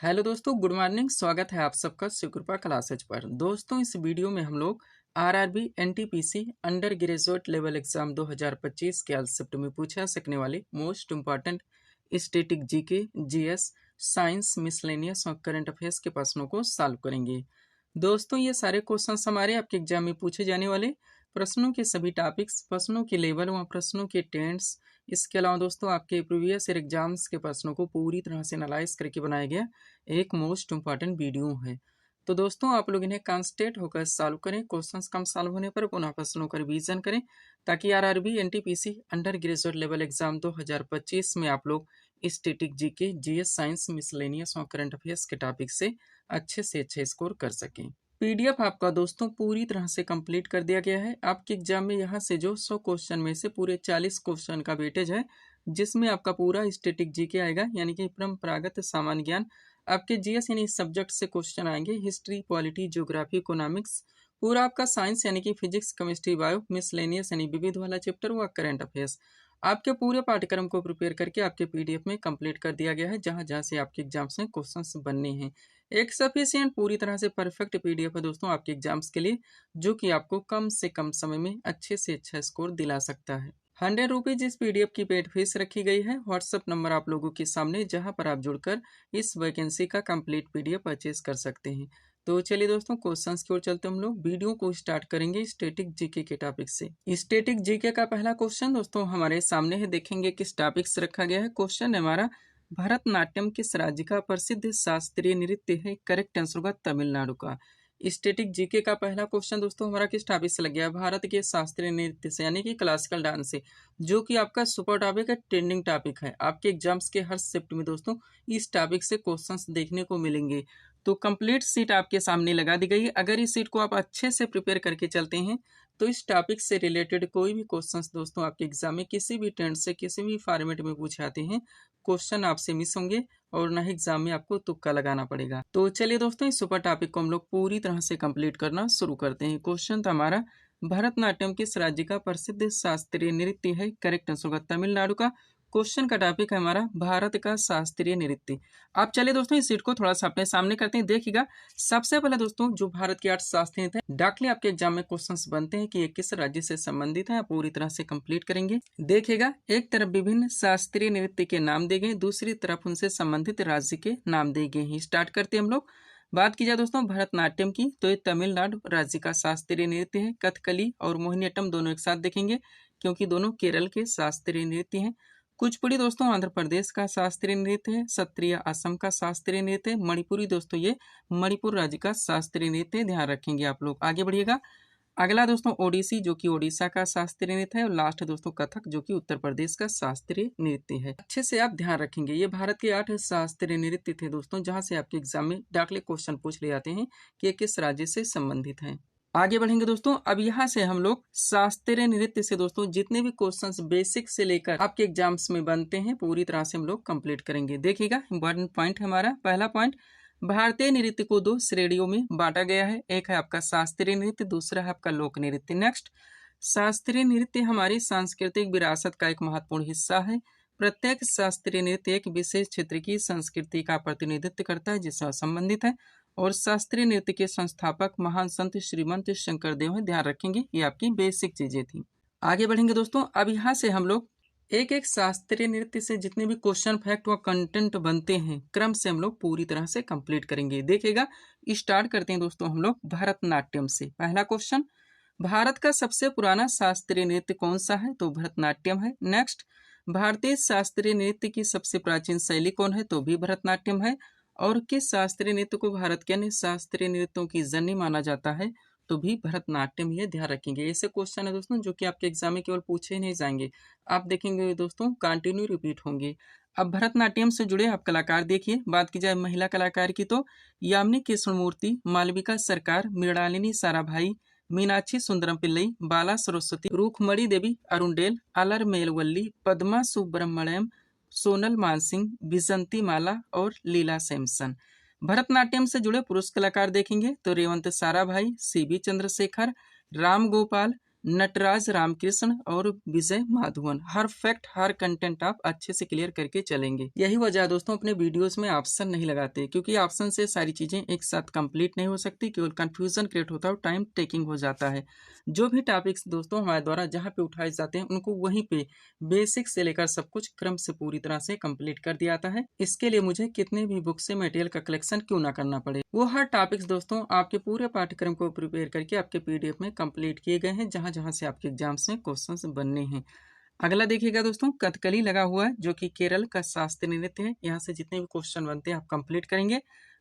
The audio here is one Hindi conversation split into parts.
हेलो दोस्तों, गुड मॉर्निंग। स्वागत है आप सबका शिवकृपा क्लासेज पर। दोस्तों, इस वीडियो में हम लोग RRB NTPC under graduate level exam 2025 के आज शिफ्ट में पूछा जा सकने वाले most important static GK, GS, science, miscellaneous और करंट अफेयर्स के प्रश्नों को सॉल्व करेंगे। दोस्तों, ये सारे क्वेश्चन हमारे आपके एग्जाम में पूछे जाने वाले प्रश्नों के सभी टॉपिक्स, प्रश्नों के लेवल व प्रश्नों के टेंस, इसके अलावा दोस्तों आपके प्रीवियस ईयर एग्जाम्स के प्रश्नों को पूरी तरह से एनालाइज करके बनाया गया एक मोस्ट इम्पॉर्टेंट वीडियो है। तो दोस्तों, आप लोग इन्हें कॉन्सेंट्रेट होकर सॉल्व करें। क्वेश्चंस कम सॉल्व होने पर पुनः प्रश्नों का रिवीजन करें ताकि RRB NTPC under graduate level exam 2025 में आप लोग static GK, GS, science, miscellaneous और करंट अफेयर्स के टॉपिक से अच्छे स्कोर कर सकें। पीडीएफ आपका दोस्तों पूरी तरह से कंप्लीट कर दिया गया है। आपके एग्जाम में यहाँ से जो 100 क्वेश्चन में से पूरे 40 क्वेश्चन का वेटेज है, जिसमें आपका पूरा स्टैटिक जीके आएगा, यानी कि परंपरागत सामान्य ज्ञान। आपके जीएस यानी सब्जेक्ट से क्वेश्चन आएंगे, हिस्ट्री, पॉलिटी, ज्योग्राफी, इकोनॉमिक्स। पूरा आपका साइंस यानी कि फिजिक्स, केमिस्ट्री, बायो, मिसलेनियस यानी विविध वाला चैप्टर व करंट अफेयर्स। आपके पूरे पाठ्यक्रम को प्रिपेयर करके आपके पीडीएफ में कंप्लीट कर दिया गया है, जहां जहां से आपके एग्जाम्स में क्वेश्चंस बनने हैं। एक सफिशिएंट पूरी तरह से परफेक्ट पीडीएफ है दोस्तों आपके एग्जाम्स के लिए, जो कि आपको कम से कम समय में अच्छे से अच्छा स्कोर दिला सकता है। 100 रुपीज इस पीडीएफ की पेड फीस रखी गई है। व्हाट्सएप नंबर आप लोगों के सामने, जहां पर आप जुड़कर इस वैकेंसी का कंप्लीट पीडीएफ परचेज कर सकते हैं। तो चलिए दोस्तों, क्वेश्चंस की ओर चलते हम लोग वीडियो को स्टार्ट करेंगे स्टैटिक जीके के टॉपिक से। स्टैटिक जीके का पहला क्वेश्चन दोस्तों हमारे सामने है, देखेंगे किस टॉपिक से रखा गया है। क्वेश्चन है हमारा, भरतनाट्यम किस राज्य का प्रसिद्ध शास्त्रीय नृत्य है? करेक्ट आंसर होगा तमिलनाडु का। स्टैटिक जीके का पहला क्वेश्चन दोस्तों हमारा किस टॉपिक से लग गया है? भारत के शास्त्रीय नृत्य से, यानी कि क्लासिकल डांस से, जो कि आपका सुपर टॉपिक है, ट्रेंडिंग टॉपिक है। आपके एग्जाम्स के हर शिफ्ट में दोस्तों इस टॉपिक से क्वेश्चंस देखने को मिलेंगे। तो कंप्लीट सीट आपके सामने लगा दी गई है। अगर इस सीट को आप अच्छे से प्रिपेयर करके चलते हैं तो इस टॉपिक से रिलेटेड कोई भी क्वेश्चंस दोस्तों आपके एग्जाम में किसी भी ट्रेंड से, किसी भी फॉर्मेट में पूछे आते हैं, क्वेश्चन आपसे मिस होंगे और ना ही एग्जाम में आपको तुक्का लगाना पड़ेगा। तो चलिए दोस्तों, इस सुपर टॉपिक को हम लोग पूरी तरह से कंप्लीट करना शुरू करते हैं। क्वेश्चन था हमारा, भरतनाट्यम किस राज्य का प्रसिद्ध शास्त्रीय नृत्य है? करेक्ट आंसर होगा तमिलनाडु का। क्वेश्चन का टॉपिक है हमारा भारत का शास्त्रीय नृत्य। आप चलिए दोस्तों इस सीट को थोड़ा सा अपने सामने करते हैं। देखिएगा, सबसे पहले दोस्तों जो भारत के 8 शास्त्रीय नृत्य है, डायरेक्टली आपके एग्जाम में क्वेश्चंस बनते हैं कि ये किस राज्य से संबंधित है। आप पूरी तरह से कंप्लीट करेंगे। देखिएगा, एक तरफ विभिन्न शास्त्रीय नृत्य के नाम दिए गए, दूसरी तरफ उनसे संबंधित राज्य के नाम दिए गए हैं। स्टार्ट करते हैं हम लोग। बात की जाए दोस्तों भरतनाट्यम की, तो ये तमिलनाडु राज्य का शास्त्रीय नृत्य है। कथकली और मोहिनीअट्टम दोनों एक साथ देखेंगे, क्योंकि दोनों केरल के शास्त्रीय नृत्य हैं। कुचिपुड़ी दोस्तों आंध्र प्रदेश का शास्त्रीय नृत्य है। सत्रिया असम का शास्त्रीय नृत्य है। मणिपुरी दोस्तों ये मणिपुर राज्य का शास्त्रीय नृत्य है। ध्यान रखेंगे आप लोग। आगे बढ़िएगा। अगला दोस्तों ओडिसी, जो कि ओडिशा का शास्त्रीय नृत्य है। और लास्ट दोस्तों कथक, जो कि उत्तर प्रदेश का शास्त्रीय नृत्य है। अच्छे से आप ध्यान रखेंगे। ये भारत के 8 शास्त्रीय नृत्य थे दोस्तों, जहां से आपके एग्जाम में डायरेक्टली क्वेश्चन पूछ ले जाते हैं कि ये किस राज्य से संबंधित है। आगे बढ़ेंगे दोस्तों। अब यहाँ से हम लोग शास्त्रीय नृत्य से दोस्तों जितने भी क्वेश्चंस बेसिक से लेकर आपके एग्जाम्स में बनते हैं, पूरी तरह से हम लोग कंप्लीट करेंगे। देखिएगा, इंपॉर्टेंट पॉइंट है हमारा। पहला पॉइंट, भारतीय नृत्य को 2 श्रेणियों में बांटा गया है। एक है आपका शास्त्रीय नृत्य, दूसरा है आपका लोक नृत्य। नेक्स्ट, शास्त्रीय नृत्य हमारी सांस्कृतिक विरासत का एक महत्वपूर्ण हिस्सा है। प्रत्येक शास्त्रीय नृत्य एक विशेष क्षेत्र की संस्कृति का प्रतिनिधित्व करता है, जिससे संबंधित है। और शास्त्रीय नृत्य के संस्थापक महान संत श्रीमंत शंकरदेव हैं। ध्यान रखेंगे, ये आपकी बेसिक चीजें थी। आगे बढ़ेंगे दोस्तों। अब यहाँ से हम लोग एक एक शास्त्रीय नृत्य से जितने भी क्वेश्चन, फैक्ट व कंटेंट बनते हैं, क्रम से हम लोग पूरी तरह से कंप्लीट करेंगे। देखिएगा, स्टार्ट करते हैं दोस्तों हम लोग भरतनाट्यम से। पहला क्वेश्चन, भारत का सबसे पुराना शास्त्रीय नृत्य कौन सा है? तो भरतनाट्यम है। नेक्स्ट, भारतीय शास्त्रीय नृत्य की सबसे प्राचीन शैली कौन है? तो भी भरतनाट्यम है। और किस शास्त्रीय नृत्य को भारत के अन्य शास्त्रीय नृत्यों की जननी माना जाता है? तो भी भरतनाट्यम। ये ध्यान रखेंगे। ऐसे क्वेश्चन है दोस्तों जो कि आपके एग्जाम में केवल पूछे ही नहीं जाएंगे, आप देखेंगे दोस्तों कंटिन्यू रिपीट होंगे। अब भरतनाट्यम से जुड़े आप कलाकार देखिए। बात की जाए महिला कलाकार की, तो यामिनी कृष्णमूर्ति, मालविका सरकार, मृणालिनी साराभाई, मीनाक्षी सुंदरम पिल्लई, बाला सरस्वती, रूखमणी देवी अरुणडेल, अलर मेलवल्ली, पद्मा सुब्रमण्यम, सोनल मानसिंह, विजंती माला और लीला सैमसन। भरतनाट्यम से जुड़े पुरुष कलाकार देखेंगे तो रेवंत साराभाई, सीबी चंद्रशेखर, राम गोपाल, नटराज रामकृष्ण और विजय माधवन। हर फैक्ट हर कंटेंट आप अच्छे से क्लियर करके चलेंगे। यही वजह है दोस्तों अपने वीडियोस में ऑप्शन नहीं लगाते, क्योंकि ऑप्शन से सारी चीजें एक साथ कंप्लीट नहीं हो सकती, केवल कंफ्यूजन क्रिएट होता है और टाइम टेकिंग हो जाता है। जो भी टॉपिक्स दोस्तों हमारे द्वारा जहाँ पे उठाए जाते हैं उनको वहीं पे बेसिक से लेकर सब कुछ क्रम से पूरी तरह से कंप्लीट कर दिया जाता है। इसके लिए मुझे कितने भी बुक से मटेरियल का कलेक्शन क्यों ना करना पड़े। वो हर टॉपिक्स दोस्तों आपके पूरे पाठ्यक्रम को प्रिपेयर करके आपके पीडीएफ में कंप्लीट किए गए हैं, जहां जहां से आपके एग्जाम्स में क्वेश्चंस बनने हैं। अगला देखिएगा दोस्तों, कथकली लगा हुआ है जो कि केरल का शास्त्रीय नृत्य है। यहाँ से जितने भी क्वेश्चन बनते हैं आप कंप्लीट करेंगे।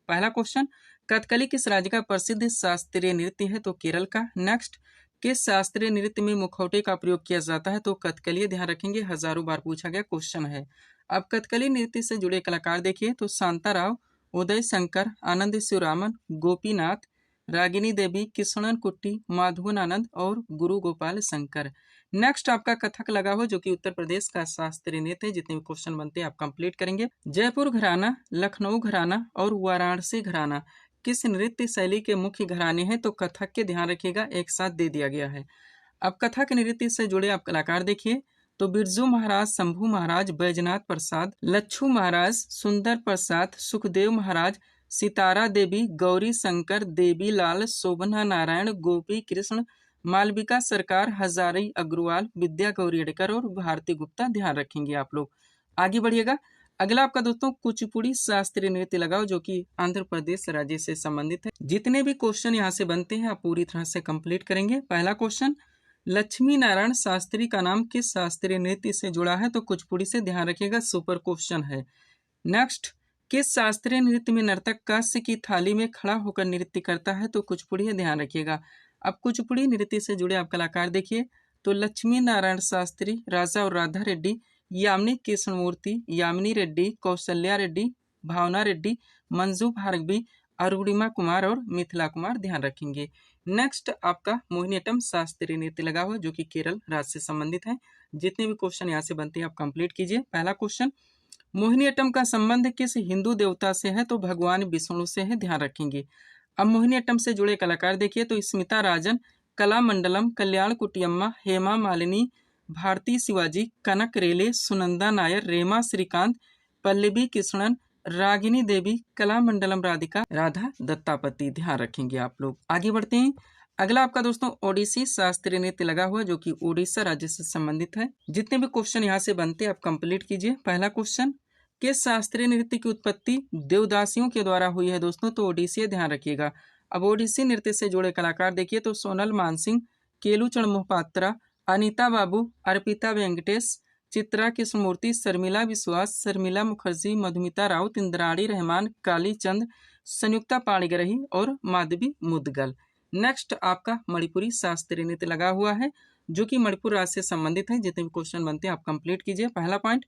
पहला क्वेश्चन, कथकली किस राज्य का प्रसिद्ध शास्त्रीय नृत्य है? तो केरल का। नेक्स्ट, किस शास्त्रीय नृत्य में मुखौटे का प्रयोग किया जाता है? तो कथकली। ध्यान रखेंगे हजारों बार पूछा गया क्वेश्चन है। अब कथकली नृत्य से जुड़े कलाकार देखिए तो शांताराव, उदय शंकर, आनंद शिवरामन, गोपीनाथ, रागिनी देवी, कृष्णन कुट्टी, माधवन आनंद और गुरु गोपाल शंकर। नेक्स्ट आपका कथक लगा हो जो कि उत्तर प्रदेश का शास्त्रीय नृत्य है। जितने भी क्वेश्चन बनते हैं आप कंप्लीट करेंगे। जयपुर घराना, लखनऊ घराना और वाराणसी घराना किस नृत्य शैली के मुख्य घराने हैं? तो कथक के। ध्यान रखिएगा एक साथ दे दिया गया है। अब कथक नृत्य से जुड़े आप कलाकार देखिए तो बिरजू महाराज, शंभू महाराज, बैजनाथ प्रसाद, लच्छू महाराज, सुंदर प्रसाद, सुखदेव महाराज, सितारा देवी, गौरी शंकर, देवी लाल, शोभना नारायण, गोपी कृष्ण, मालविका सरकार, हजारी अग्रवाल, विद्या गौरी अडकर और भारती गुप्ता। ध्यान रखेंगे आप लोग। आगे बढ़िएगा। अगला आपका दोस्तों कुचिपुड़ी शास्त्रीय नृत्य लगाओ जो कि आंध्र प्रदेश राज्य से संबंधित है। जितने भी क्वेश्चन यहाँ से बनते हैं आप पूरी तरह से कंप्लीट करेंगे। पहला क्वेश्चन, लक्ष्मी नारायण शास्त्री का नाम किस शास्त्रीय नृत्य से जुड़ा है? तो कुचिपुड़ी से। ध्यान रखिएगा सुपर क्वेश्चन है। नेक्स्ट, किस शास्त्रीय नृत्य में नर्तक कांस्य की थाली में खड़ा होकर नृत्य करता है? तो कुचिपुड़ी है। ध्यान रखिएगा। अब कुचिपुड़ी नृत्य से जुड़े आप कलाकार देखिए तो लक्ष्मी नारायण शास्त्री, राजा और राधा रेड्डी, यामिनी कृष्णमूर्ति, यामिनी रेड्डी, कौशल्या रेड्डी, भावना रेड्डी, मंजू भार्गवी, अरुणिमा कुमार और मिथिला कुमार। ध्यान रखेंगे। नेक्स्ट आपका मोहिनीअट्टम शास्त्रीय नृत्य लगा हुआ जो कि केरल राज्य से संबंधित है। जितने भी क्वेश्चन यहाँ से बनते हैं आप कंप्लीट कीजिए। पहला क्वेश्चन, मोहिनीअट्टम का संबंध किस हिंदू देवता से है? तो भगवान विष्णु से है। ध्यान रखेंगे। अब मोहिनीअट्टम से जुड़े कलाकार देखिए तो स्मिता राजन, कला मंडलम, कल्याण कुटियम्मा, हेमा मालिनी, भारती शिवाजी, कनक रेले, सुनंदा नायर, रेमा श्रीकांत, पल्लवी कृष्णन, रागिनी देवी, कला मंडलम राधिका, राधा दत्तापति। ध्यान रखेंगे आप लोग। आगे बढ़ते हैं। अगला आपका दोस्तों ओडिसी शास्त्रीय नृत्य लगा हुआ जो कि ओडिशा राज्य से संबंधित है। जितने भी क्वेश्चन यहाँ से बनते हैं आप कंप्लीट कीजिए। पहला क्वेश्चन, किस शास्त्रीय नृत्य की उत्पत्ति देवदासियों के द्वारा हुई है? दोस्तों तो ओडिसी। ध्यान रखिएगा। अब ओडिसी नृत्य से जुड़े कलाकार देखिए तो सोनल मानसिंह, केलूचरण मोहपात्रा, अनीता बाबू, अर्पिता वेंकटेश, चित्रा कृष्णमूर्ति, शर्मिला विश्वास, शर्मिला मुखर्जी, मधुमिता राउत, इंद्राणी रहमान, काली चंद, संयुक्ता पाणिग्रही और माधवी मुदगल। नेक्स्ट आपका मणिपुरी शास्त्रीय नृत्य लगा हुआ है जो कि मणिपुर राज्य से संबंधित है। जितने भी क्वेश्चन बनते हैं आप कंप्लीट कीजिए। पहला पॉइंट,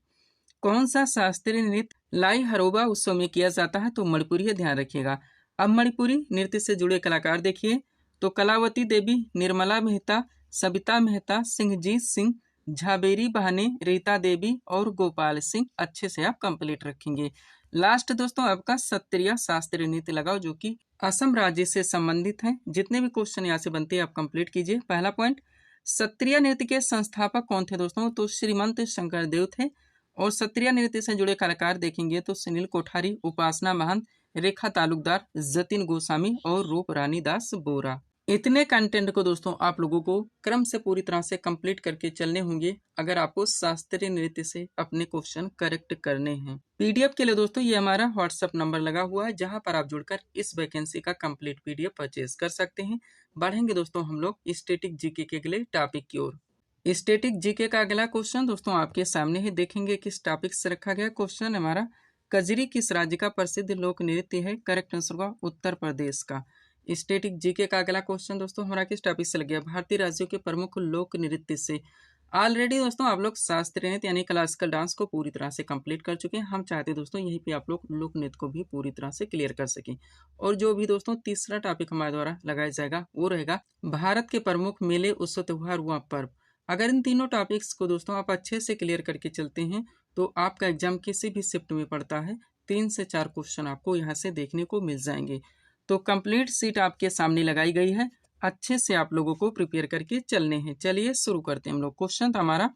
कौन सा शास्त्रीय नृत्य लाई हरोबा उत्सव में किया जाता है? तो मणिपुरी है। ध्यान रखिएगा। अब मणिपुरी नृत्य से जुड़े कलाकार देखिए तो कलावती देवी, निर्मला मेहता, सविता मेहता, सिंहजीत सिंह, झाबेरी बहाने, रीता देवी और गोपाल सिंह। अच्छे से आप कंप्लीट रखेंगे। लास्ट दोस्तों आपका सत्रिया शास्त्रीय नृत्य लगाओ जो कि असम राज्य से संबंधित है। जितने भी क्वेश्चन यहाँ से बनते हैं आप कंप्लीट कीजिए। पहला पॉइंट, सत्रिया नृत्य के संस्थापक कौन थे? दोस्तों तो श्रीमंत शंकरदेव थे। और सत्रिया नृत्य से जुड़े कलाकार देखेंगे तो सुनील कोठारी, उपासना महंत, रेखा तालुकदार, जतिन गोस्वामी और रूप रानी दास बोरा। इतने कंटेंट को दोस्तों आप लोगों को क्रम से पूरी तरह से कंप्लीट करके चलने होंगे अगर आपको शास्त्रीय नृत्य से अपने क्वेश्चन करेक्ट करने हैं। पीडीएफ के लिए दोस्तों ये हमारा व्हाट्सएप नंबर लगा हुआ है जहां पर आप जुड़कर इस वैकेंसी का कंप्लीट पीडीएफ परचेज कर सकते हैं। बढ़ेंगे दोस्तों हम लोग स्टैटिक जीके के अगले टॉपिक की ओर। स्टैटिक जीके का अगला क्वेश्चन दोस्तों आपके सामने ही देखेंगे किस टॉपिक से रखा गया। क्वेश्चन हमारा, कजरी किस राज्य का प्रसिद्ध लोक नृत्य है? करेक्ट आंसर होगा उत्तर प्रदेश का। स्टैटिक जीके का अगला क्वेश्चन दोस्तों हमारा किस टॉपिक से लग गया? भारतीय राज्यों के प्रमुख लोक नृत्य से। ऑलरेडी दोस्तों आप लोग शास्त्रीय नृत्य यानी क्लासिकल डांस को पूरी तरह से कंप्लीट कर चुके हैं। हम चाहते हैं दोस्तों यहीं पे आप लोग लोक नृत्य को भी पूरी तरह से क्लियर कर सकें। और जो भी दोस्तों तीसरा टॉपिक हमारे द्वारा लगाया जाएगा वो रहेगा भारत के प्रमुख मेले, उत्सव, त्योहार व पर्व। अगर इन तीनों टॉपिक्स को दोस्तों आप अच्छे से क्लियर करके चलते हैं तो आपका एग्जाम किसी भी शिफ्ट में पड़ता है 3 से 4 क्वेश्चन आपको यहाँ से देखने को मिल जाएंगे। तो कंप्लीट सीट आपके सामने लगाई गई है। अच्छे से आप लोगों को प्रिपेयर करके चलने हैं। चलिए शुरू करते हैं हम लोग। क्वेश्चन था हमारा,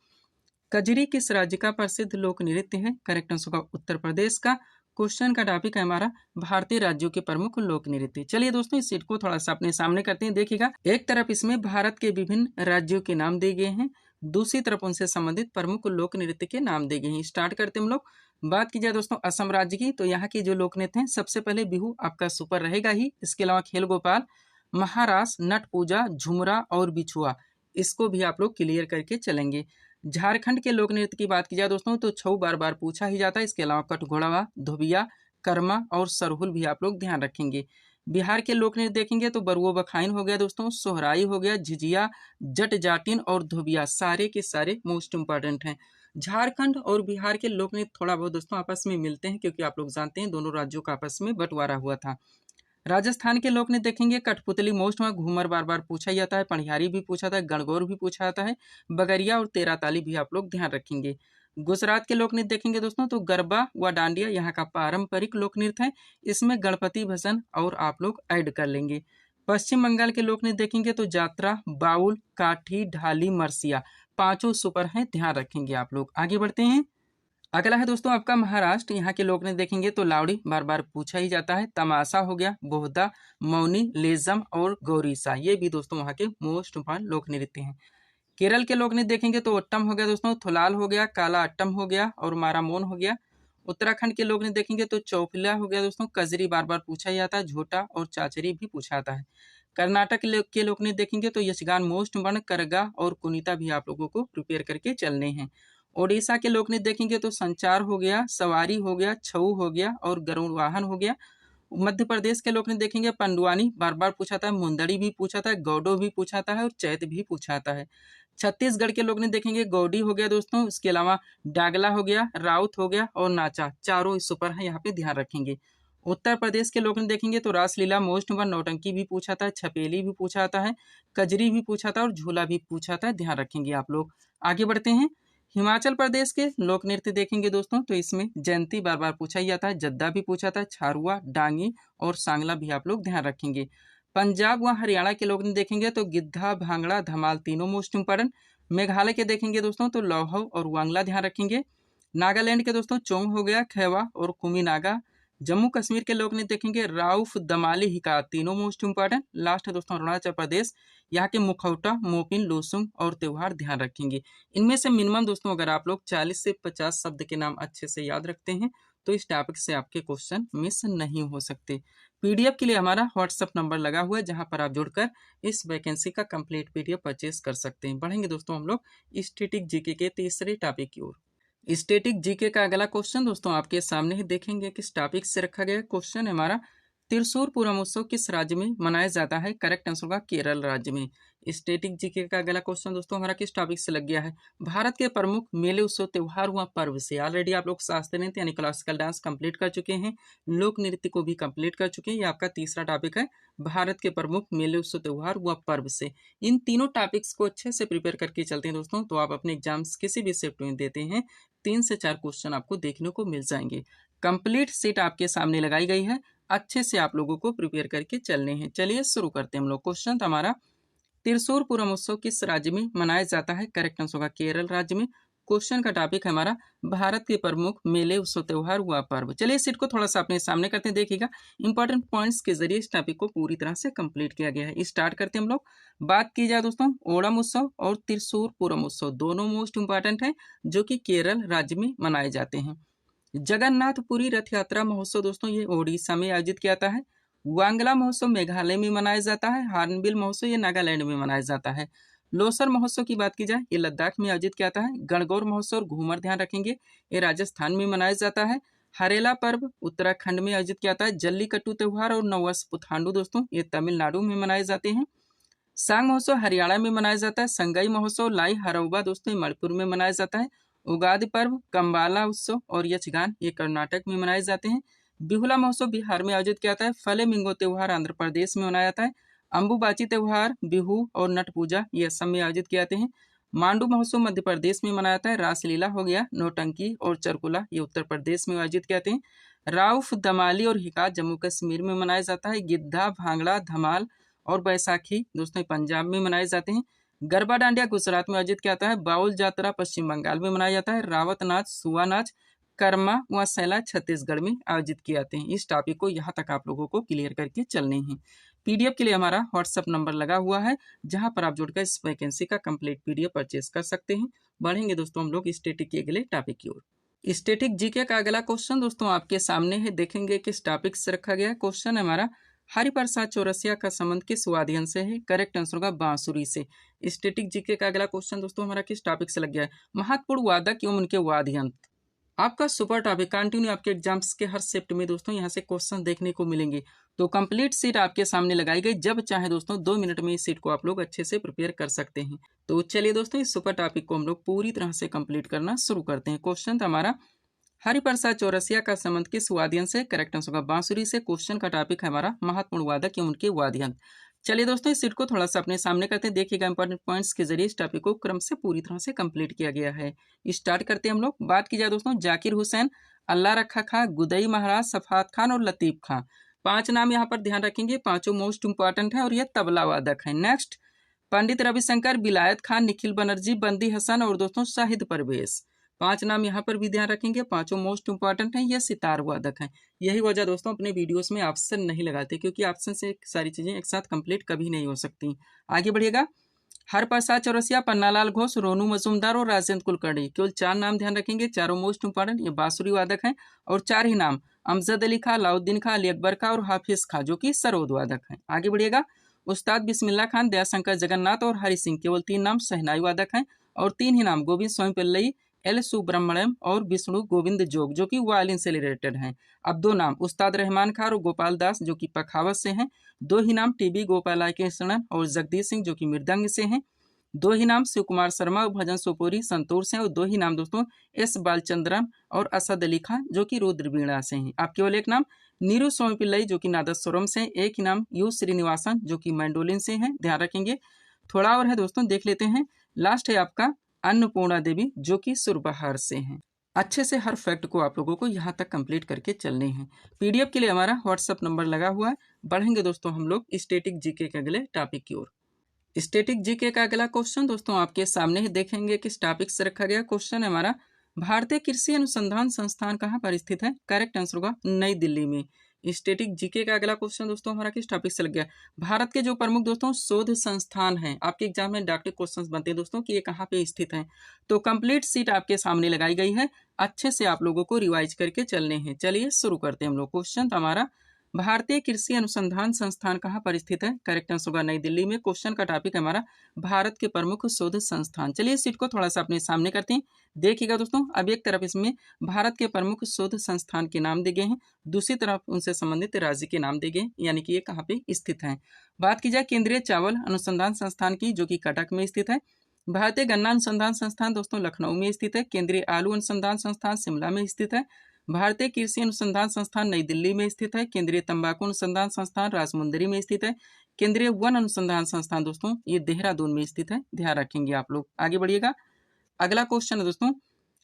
कजरी किस राज्य का प्रसिद्ध लोक नृत्य है? करेक्ट आंसर होगा उत्तर प्रदेश का। क्वेश्चन का टॉपिक है हमारा भारतीय राज्यों के प्रमुख लोक नृत्य। चलिए दोस्तों इस सीट को थोड़ा सा अपने सामने करते हैं। देखिएगा, एक तरफ इसमें भारत के विभिन्न राज्यों के नाम दिए गए हैं, दूसरी तरफ उनसे संबंधित प्रमुख लोक नृत्य के नाम दिए गए हैं। स्टार्ट करते हैं हम लोग। बात की जाए दोस्तों असम राज्य की, तो यहाँ के जो लोक नृत्य हैं, सबसे पहले बिहू आपका सुपर रहेगा ही। इसके अलावा खेल गोपाल, महारास, नट पूजा, झुमरा और बिछुआ, इसको भी आप लोग क्लियर करके चलेंगे। झारखंड के लोक नृत्य की बात की जाए दोस्तों, तो छऊ बार बार पूछा ही जाता है। इसके अलावा कटघोड़वा, धोबिया, कर्मा और सरहुल भी आप लोग ध्यान रखेंगे। बिहार के लोक नृत्य देखेंगे तो बरुओ बखाइन हो गया दोस्तों, सोहराई हो गया, झिझिया, जट जाटिन और धोबिया, सारे के सारे मोस्ट इंपॉर्टेंट हैं। झारखंड और बिहार के लोक नृत्य थोड़ा बहुत दोस्तों आपस में मिलते हैं, क्योंकि आप लोग जानते हैं दोनों राज्यों का आपस में बंटवारा हुआ था। राजस्थान के लोक नृत्य देखेंगे, कठपुतली मोस्ट में, घूमर बार बार पूछा जाता है, पनिहारी भी पूछा जाता है, गणगौर भी पूछा जाता है, बगरिया और तेरा ताली भी आप लोग ध्यान रखेंगे। गुजरात के लोक नृत्य देखेंगे दोस्तों तो गरबा व डांडिया यहाँ का पारंपरिक लोक नृत्य है, इसमें गणपति भजन और आप लोग ऐड कर लेंगे। पश्चिम बंगाल के लोक नृत्य देखेंगे तो जात्रा, बाउल, काठी, ढाली, मरसिया, पांचों सुपर हैं, ध्यान रखेंगे आप लोग। आगे बढ़ते हैं। अगला है दोस्तों आपका महाराष्ट्र। यहाँ के लोक नृत्य देखेंगे तो लावड़ी बार बार पूछा ही जाता है, तमाशा हो गया, बोहदा, मौनी, लेजम और गौरीसा, ये भी दोस्तों वहाँ के मोस्ट इंपॉर्टेंट लोक नृत्य हैं। केरल के लोक नृत्य देखेंगे तो ओट्टम हो गया दोस्तों, थुलाल हो गया, काला अट्टम हो गया और मारामोन हो गया। उत्तराखंड के लोक नृत्य देखेंगे तो चौफिला हो गया दोस्तों, कजरी बार बार पूछा जाता है, झोटा और चाचरी भी पूछा जाता है। कर्नाटक के लोक नृत्य देखेंगे तो यक्षगान मोस्ट इंपॉर्टेंट, करगा और कुनीता भी आप लोगों को प्रिपेयर करके चलने हैं। ओडिशा के लोक नृत्य देखेंगे तो संचार हो गया, सवारी हो गया, छऊ हो गया और गरुड़ वाहन हो गया। मध्य प्रदेश के लोक नृत्य देखेंगे, पंडुआनी बार बार पूछा था, मुंदड़ी भी पूछा था, गौडो भी पूछा था और चैत भी पूछा था है। छत्तीसगढ़ के लोक नृत्य देखेंगे, गौडी हो गया दोस्तों, इसके अलावा डागला हो गया, राउत हो गया और नाचा, चारों इस सुपर है, यहाँ पे ध्यान रखेंगे। उत्तर प्रदेश के लोक नृत्य देखेंगे तो रासलीला मोस्ट वन, नौटंकी भी पूछा था, छपेली भी पूछा था है, कजरी भी पूछा था और झूला भी पूछा था, ध्यान रखेंगे आप लोग। आगे बढ़ते हैं। हिमाचल प्रदेश के लोक नृत्य देखेंगे दोस्तों तो इसमें जयंती बार बार पूछा ही जाता है, जद्दा भी पूछा था, छारुआ, डांगी और सांगला भी आप लोग ध्यान रखेंगे। पंजाब व हरियाणा के लोक नृत्य देखेंगे तो गिद्धा, भांगड़ा, धमाल, तीनों मोस्ट इंपॉर्टेंट। मेघालय के देखेंगे दोस्तों तो लौहव और वांगला ध्यान रखेंगे। नागालैंड के दोस्तों चोंग हो गया, खेवा और कुमी नागा। जम्मू कश्मीर के लोक नृत्य देखेंगे राउफ, दमाली, हिका, तीनों मोस्ट इंपॉर्टेंट। लास्ट है दोस्तों अरुणाचल प्रदेश, यहाँ के मुखौटा, मोपिन, लोसुम और त्योहार ध्यान रखेंगे। इनमें से मिनिमम दोस्तों अगर आप लोग 40 से 50 शब्द के नाम अच्छे से याद रखते हैं तो इस टॉपिक से आपके क्वेश्चन मिस नहीं हो सकते। पीडीएफ के लिए हमारा व्हाट्सएप नंबर लगा हुआ है, जहां पर आप जुड़कर इस वैकेंसी का कंप्लीट पीडीएफ परचेस कर सकते हैं। बढ़ेंगे दोस्तों हम लोग स्टैटिक जीके के तीसरे टॉपिक की ओर। स्टैटिक जीके का अगला क्वेश्चन दोस्तों आपके सामने ही देखेंगे किस टॉपिक से रखा गया। क्वेश्चन है हमारा, त्रिशूर पूरमोत्सव किस राज्य में मनाया जाता है? करेक्ट आंसर होगा केरल राज्य में। स्टैटिक जीके का अगला क्वेश्चन दोस्तों हमारा किस टॉपिक से लग गया है? भारत के प्रमुख मेले, उत्सव, त्योहार व पर्व से। ऑलरेडी आप लोग शास्त्रीय नृत्य यानी क्लासिकल डांस कंप्लीट कर चुके हैं, लोक नृत्य को भी कंप्लीट कर चुके हैं। ये आपका तीसरा टॉपिक है, भारत के प्रमुख मेले, उत्सव, त्योहार व पर्व से। इन तीनों टॉपिक्स को अच्छे से प्रिपेयर करके चलते हैं दोस्तों, तो आप अपने एग्जाम्स किसी भी शिफ्ट में देते हैं 3 से 4 क्वेश्चन आपको देखने को मिल जाएंगे। कंप्लीट सीट आपके सामने लगाई गई है, अच्छे से आप लोगों को प्रिपेयर करके चलने हैं। चलिए शुरू करते हैं हम लोग। क्वेश्चन था हमारा, त्रिशूर पूरमोत्सव किस राज्य में मनाया जाता है? करेक्ट आंसर होगा केरल राज्य में। क्वेश्चन का टॉपिक है हमारा भारत के प्रमुख मेले, उत्सव, त्योहार हुआ पर्व। चलिए इस सीट को थोड़ा सा अपने सामने करते हैं। देखिएगा इंपॉर्टेंट पॉइंट्स के जरिए इस टॉपिक को पूरी तरह से कंप्लीट किया गया है। स्टार्ट करते हैं हम लोग। बात की जाए दोस्तों, ओणम उत्सव और त्रिशूर पूरमोत्सव दोनों मोस्ट इंपॉर्टेंट है, जो कि केरल राज्य में मनाए जाते हैं। जगन्नाथपुरी रथ यात्रा महोत्सव दोस्तों ये ओडिशा में आयोजित किया जाता है। वांगला महोत्सव मेघालय में मनाया जाता है। हार्नबिल महोत्सव ये नागालैंड में मनाया जाता है। लोसर महोत्सव की बात की जाए ये लद्दाख में आयोजित किया जाता है। गणगौर महोत्सव, घूमर ध्यान रखेंगे, ये राजस्थान में मनाया जाता है। हरेला पर्व उत्तराखंड में आयोजित किया जाता है। जल्लीकट्टू त्योहार और नववर्ष पुथांडु दोस्तों ये तमिलनाडु में मनाए जाते हैं। सांग महोत्सव हरियाणा में मनाया जाता है। संगाई महोत्सव लाई हरौबा दोस्तों मणिपुर में मनाया जाता है। उगादि पर्व, कंबाला उत्सव और यक्षगान ये कर्नाटक में मनाए जाते हैं। बिहुला महोत्सव बिहार में आयोजित किया जाता है। फलेमिंगो त्योहार आंध्र प्रदेश में मनाया जाता है। अंबुबाची त्योहार, बिहू और नट पूजा ये असम में आयोजित किए जाते हैं। मांडू महोत्सव मध्य प्रदेश में मनाया जाता है। रासलीला हो गया, नौटंकी और चरकुला ये उत्तर प्रदेश में आयोजित किए जाते हैं। राउफ, दमाली और हिका जम्मू कश्मीर में मनाया जाता है। गिद्धा, भांगड़ा, धमाल और बैसाखी दोस्तों पंजाब में मनाए जाते हैं। गरबा डांडिया गुजरात में आयोजित किया जाता है। बाउल जात्रा पश्चिम बंगाल में मनाया जाता है। रावत नाच, सुआ नाच, कर्मा व सैला छत्तीसगढ़ में आयोजित किए जाते हैं। इस टॉपिक को यहाँ तक आप लोगों को क्लियर करके चलने हैं। पीडीएफ के लिए हमारा व्हाट्सएप नंबर लगा हुआ है, जहां पर आप जुड़कर इस वैकेंसी का कंप्लीट पीडीएफ परचेज कर सकते हैं। बढ़ेंगे दोस्तों हम लोग स्टैटिक के अगले टॉपिक की ओर। स्टैटिक जीके का अगला क्वेश्चन दोस्तों आपके सामने है। देखेंगे किस टॉपिक से रखा गया। क्वेश्चन है हमारा, हरिप्रसाद चौरसिया का संबंध किस वाद्ययंत्र से है? करेक्ट आंसर होगा बांसुरी से। स्टैटिक जीके का अगला क्वेश्चन दोस्तों हमारा किस टॉपिक से लग गया है? महत्वपूर्ण वादक एवं उनके वाद्ययंत्र। आपका सुपर टॉपिक कंटिन्यू आपके एग्जाम्स के हर शिफ्ट में दोस्तों यहाँ से क्वेश्चन देखने को मिलेंगे। तो कंप्लीट सीट आपके सामने लगाई गई, जब चाहे दोस्तों 2 मिनट में इस सीट को आप लोग अच्छे से प्रिपेयर कर सकते हैं। तो चलिए दोस्तों इस सुपर टॉपिक को हम लोग पूरी तरह से कंप्लीट करना शुरू करते हैं। क्वेश्चन था हमारा, हरिप्रसाद चौरसिया का संबंध किस वाद्ययंत्र से? करेक्ट आंसर होगा बांसुरी से। क्वेश्चन का टॉपिक है हमारा महत्वपूर्ण वादक एवं उनके वाद्ययंत्र। चलिए दोस्तों इस सीट को थोड़ा सा अपने सामने करते हैं। देखिएगा इंपॉर्टेंट पॉइंट्स के जरिए इस टॉपिक को क्रम से पूरी तरह से कंप्लीट किया गया है। स्टार्ट करते हैं हम लोग। बात की जाए दोस्तों, जाकिर हुसैन, अल्लाह रखा खां, गुदई महाराज, सफात खान और लतीफ खां। 5 नाम यहाँ पर ध्यान रखेंगे, पांचों मोस्ट इंपॉर्टेंट है और ये तबला वादक है। नेक्स्ट, पंडित रविशंकर, बिलायत खान, निखिल बनर्जी, बंदी हसन और दोस्तों शाहिद परवेज। 5 नाम यहाँ पर भी ध्यान रखेंगे, पांचों मोस्ट इंपॉर्टेंट हैं, ये सितार वादक हैं। यही वजह दोस्तों अपने वीडियोस में ऑप्शन नहीं लगाते, क्योंकि ऑप्शन से सारी चीजें एक साथ कंप्लीट कभी नहीं हो सकती। आगे बढ़िएगा। हरप्रसाद चौरसिया, पन्नालाल घोष, रोनू मजूमदार और राजेंद्र कुलकर्णी। केवल 4 नाम ध्यान रखेंगे, चारों मोस्ट इंपॉर्टेंट, ये बांसुरी वादक हैं। और 4 ही नाम, अमजद अली खां, अलाउद्दीन खां, अली अकबर खां और हाफिज खां, जो कि सरोद वादक हैं। आगे बढ़िएगा। उस्ताद बिस्मिल्लाह खान, दयाशंकर जगन्नाथ और हरि सिंह। केवल 3 नाम शहनाई वादक हैं। और 3 ही नाम, गोविंद स्वामी पिल्लई, एल सुब्रमण्यम और विष्णु गोविंद जोग, जो कि वायलिन से रिलेटेड हैं। अब 2 नाम, उस्ताद रहमान खान और गोपाल दास, जो कि पखावत से हैं। 2 ही नाम, टीबी गोपालकृष्णन और जगदीश सिंह, जो कि मृदंग से हैं। 2 ही नाम, शिव कुमार शर्मा और भजन सोपोरी संतूर से। और 2 ही नाम दोस्तों, एस बालचंद्रन और असद अली खान, जो कि रुद्रवीणा से हैं। आप केवल 1 नाम, नीरू स्वामी पिल्लई, जो कि नादस्वरम से। 1 ही नाम, यू श्रीनिवासन, जो कि मैंडोलिन से हैं, ध्यान रखेंगे। थोड़ा और है दोस्तों, देख लेते हैं। लास्ट है आपका अन्नपूर्णा देवी, जो कि सुरबहार से हैं। अच्छे से हर फैक्ट को आप लोगों को यहाँ तक कंप्लीट करके चलने हैं। पीडीएफ के लिए हमारा व्हाट्सएप नंबर लगा हुआ है। बढ़ेंगे दोस्तों हम लोग स्टैटिक जीके के अगले टॉपिक की ओर। स्टैटिक जीके का अगला क्वेश्चन दोस्तों आपके सामने ही, देखेंगे किस टॉपिक से रखा गया। क्वेश्चन है हमारा, भारतीय कृषि अनुसंधान संस्थान कहाँ पर स्थित है? करेक्ट आंसर होगा नई दिल्ली में। स्टैटिक जीके का अगला क्वेश्चन दोस्तों हमारा किस टॉपिक से लग गया? भारत के जो प्रमुख दोस्तों शोध संस्थान हैं, आपके एग्जाम में डायरेक्ट क्वेश्चंस बनते हैं दोस्तों कि ये कहाँ पे स्थित है। तो कंप्लीट सीट आपके सामने लगाई गई है, अच्छे से आप लोगों को रिवाइज करके चलने हैं। चलिए शुरू करते हैं हम लोग। क्वेश्चन तो हमारा, भारतीय कृषि अनुसंधान संस्थान कहाँ पर स्थित है? करेक्ट आंसर होगा नई दिल्ली में। क्वेश्चन का टॉपिक है हमारा भारत के प्रमुख शोध संस्थान। चलिए सीट को थोड़ा सा अपने सामने करते हैं। देखिएगा दोस्तों, अब एक तरफ इसमें भारत के प्रमुख शोध संस्थान के नाम दिए गए हैं, दूसरी तरफ उनसे संबंधित राज्य के नाम दिए गए, यानी कि ये कहाँ पे स्थित है। बात की जाए केंद्रीय चावल अनुसंधान संस्थान की, जो कि कटक में स्थित है। भारतीय गन्ना अनुसंधान संस्थान दोस्तों लखनऊ में स्थित है। केंद्रीय आलू अनुसंधान संस्थान शिमला में स्थित है। भारतीय कृषि अनुसंधान संस्थान नई दिल्ली में स्थित है। केंद्रीय तंबाकू अनुसंधान संस्थान राजमुंदरी में स्थित है। केंद्रीय वन अनुसंधान संस्थान दोस्तों ये देहरादून में स्थित है, ध्यान रखेंगे आप लोग। आगे बढ़िएगा। अगला क्वेश्चन है दोस्तों,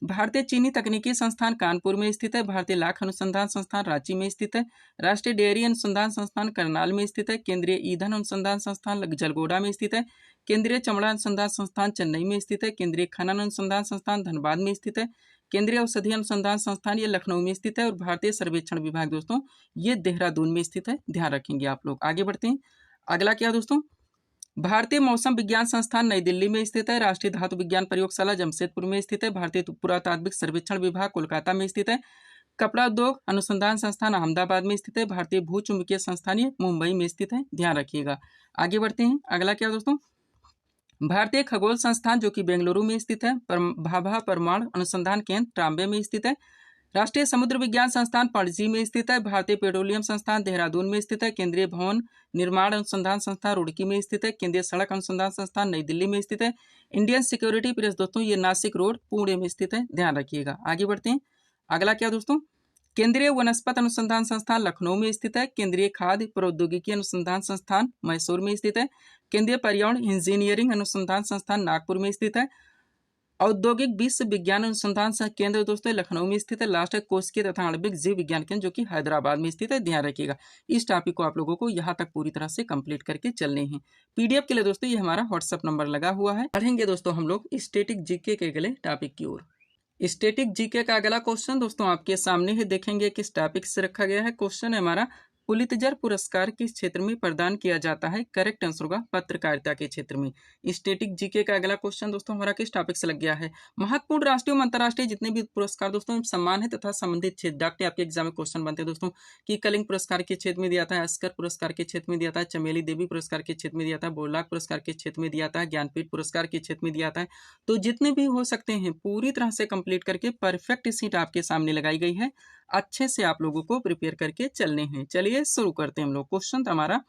भारतीय चीनी तकनीकी संस्थान कानपुर में स्थित है। भारतीय लाख अनुसंधान संस्थान रांची में स्थित है। राष्ट्रीय डेयरी अनुसंधान संस्थान करनाल में स्थित है। केंद्रीय ईंधन अनुसंधान संस्थान जलगोड़ा में स्थित है। केंद्रीय चमड़ा अनुसंधान संस्थान चेन्नई में स्थित है। केंद्रीय खनन अनुसंधान संस्थान धनबाद में स्थित है। केंद्रीय औषधि अनुसंधान संस्थान ये लखनऊ में स्थित है। और भारतीय सर्वेक्षण विभाग दोस्तों ये देहरादून में स्थित है, ध्यान रखेंगे आप लोग। आगे बढ़ते हैं। अगला क्या दोस्तों, भारतीय मौसम विज्ञान संस्थान नई दिल्ली में स्थित है। राष्ट्रीय धातु विज्ञान प्रयोगशाला जमशेदपुर में स्थित है। भारतीय पुरातात्विक सर्वेक्षण विभाग कोलकाता में स्थित है। कपड़ा उद्योग अनुसंधान संस्थान अहमदाबाद में स्थित है। भारतीय भू चुंबकीय संस्थान ये मुंबई में स्थित है, ध्यान रखिएगा। आगे बढ़ते हैं। अगला क्या दोस्तों, भारतीय खगोल संस्थान जो कि बेंगलुरु में स्थित है। भाभा परमाणु अनुसंधान केंद्र ट्राम्बे में स्थित है। राष्ट्रीय समुद्र विज्ञान संस्थान पणजी में स्थित है। भारतीय पेट्रोलियम संस्थान देहरादून में स्थित है। केंद्रीय भवन निर्माण अनुसंधान संस्थान रुड़की में स्थित है। केंद्रीय सड़क अनुसंधान संस्थान नई दिल्ली में स्थित है। इंडियन सिक्योरिटी प्रेस दोस्तों ये नासिक रोड पुणे में स्थित है, ध्यान रखिएगा। आगे बढ़ते हैं। अगला क्या दोस्तों, केंद्रीय वनस्पति अनुसंधान संस्थान लखनऊ में स्थित है। केंद्रीय खाद्य प्रौद्योगिकी अनुसंधान संस्थान मैसूर में स्थित है। केंद्रीय पर्यावरण इंजीनियरिंग अनुसंधान संस्थान नागपुर में स्थित है। औद्योगिक विश्व विज्ञान अनुसंधान केंद्र दोस्तों लखनऊ में स्थित है। लास्ट है कोशिकीय तथा आणविक जीव विज्ञान केंद्र जो कि हैदराबाद में स्थित है। ध्यान रखिएगा, इस टॉपिक को आप लोगों को यहाँ तक पूरी तरह से कंप्लीट करके चलने हैं। पीडीएफ के लिए दोस्तों ये हमारा व्हाट्सएप नंबर लगा हुआ है। पढ़ेंगे दोस्तों हम लोग स्टैटिक जीके के अगले टॉपिक की ओर। स्टैटिक जीके का अगला क्वेश्चन दोस्तों आपके सामने ही देखेंगे किस टॉपिक से रखा गया है। क्वेश्चन है हमारा, पुलित्जर पुरस्कार किस क्षेत्र में प्रदान किया जाता है? करेक्ट आंसर होगा पत्रकारिता के क्षेत्र में। स्टैटिक जीके का अगला क्वेश्चन दोस्तों हमारा किस टॉपिक से लग गया है? महत्वपूर्ण राष्ट्रीय और अंतर्राष्ट्रीय जितने भी पुरस्कार दोस्तों सम्मान है तथा संबंधित क्षेत्र, डॉक्टर आपके एग्जाम में क्वेश्चन बनते हैं दोस्तों कि कलिंग पुरस्कार के क्षेत्र में दिया था, अस्कर पुरस्कार के क्षेत्र में दिया था, चमेली देवी पुरस्कार के क्षेत्र में दिया था, बोरलाग पुरस्कार के क्षेत्र में दिया था, ज्ञानपीठ पुरस्कार के क्षेत्र में दिया था। तो जितने भी हो सकते हैं पूरी तरह से कंप्लीट करके परफेक्ट सीट आपके सामने लगाई गई है। अच्छे से आप लोगों को प्रिपेयर करके चलने हैं। चलिए शुरू करते हैं हम लोग। क्वेश्चन हमारा,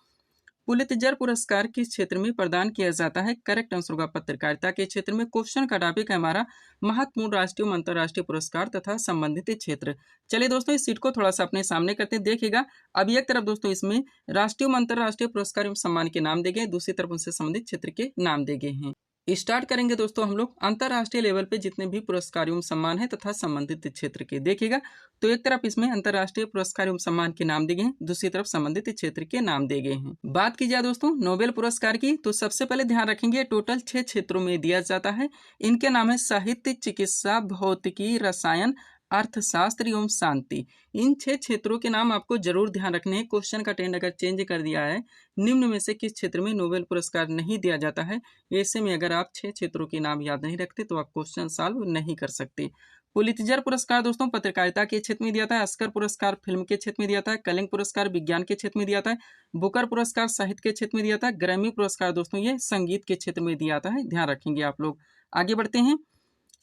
पुलित्जर पुरस्कार किस क्षेत्र में प्रदान किया जाता है? करेक्ट आंसर होगा पत्रकारिता के क्षेत्र में। क्वेश्चन का टॉपिक है हमारा महत्वपूर्ण राष्ट्रीय और अंतर्राष्ट्रीय पुरस्कार तथा संबंधित क्षेत्र। चलिए दोस्तों इस सीट को थोड़ा सा अपने सामने करते हैं। देखिएगा अब एक तरफ दोस्तों इसमें राष्ट्रीय और अंतर्राष्ट्रीय पुरस्कार एवं सम्मान के नाम दिए गए, दूसरी तरफ उनसे संबंधित क्षेत्र के नाम दिए गए हैं। स्टार्ट करेंगे दोस्तों हम लोग अंतर्राष्ट्रीय लेवल पे जितने भी पुरस्कार एवं सम्मान है तथा संबंधित क्षेत्र के। देखिएगा तो एक तरफ इसमें अंतर्राष्ट्रीय पुरस्कार एवं सम्मान के नाम दिए गए हैं, दूसरी तरफ संबंधित क्षेत्र के नाम दिए गए हैं। बात की जाए दोस्तों नोबेल पुरस्कार की, तो सबसे पहले ध्यान रखेंगे टोटल 6 क्षेत्रों में दिया जाता है। इनके नाम है साहित्य, चिकित्सा, भौतिकी, रसायन, अर्थशास्त्र एवं शांति। इन 6 क्षेत्रों के नाम आपको जरूर ध्यान रखने हैं। क्वेश्चन का ट्रेंड अगर चेंज कर दिया है, निम्न में से किस क्षेत्र में नोबेल पुरस्कार नहीं दिया जाता है, ऐसे में अगर आप 6 क्षेत्रों के नाम याद नहीं रखते तो आप क्वेश्चन सॉल्व नहीं कर सकते। पुलित्जर पुरस्कार दोस्तों पत्रकारिता के क्षेत्र में दिया था, अस्कर पुरस्कार फिल्म के क्षेत्र में दिया था, कलिंग पुरस्कार विज्ञान के क्षेत्र में दिया था, बुकर पुरस्कार साहित्य के क्षेत्र में दिया था, ग्रैमी पुरस्कार दोस्तों ये संगीत के क्षेत्र में दिया था। ध्यान रखेंगे आप लोग। आगे बढ़ते हैं।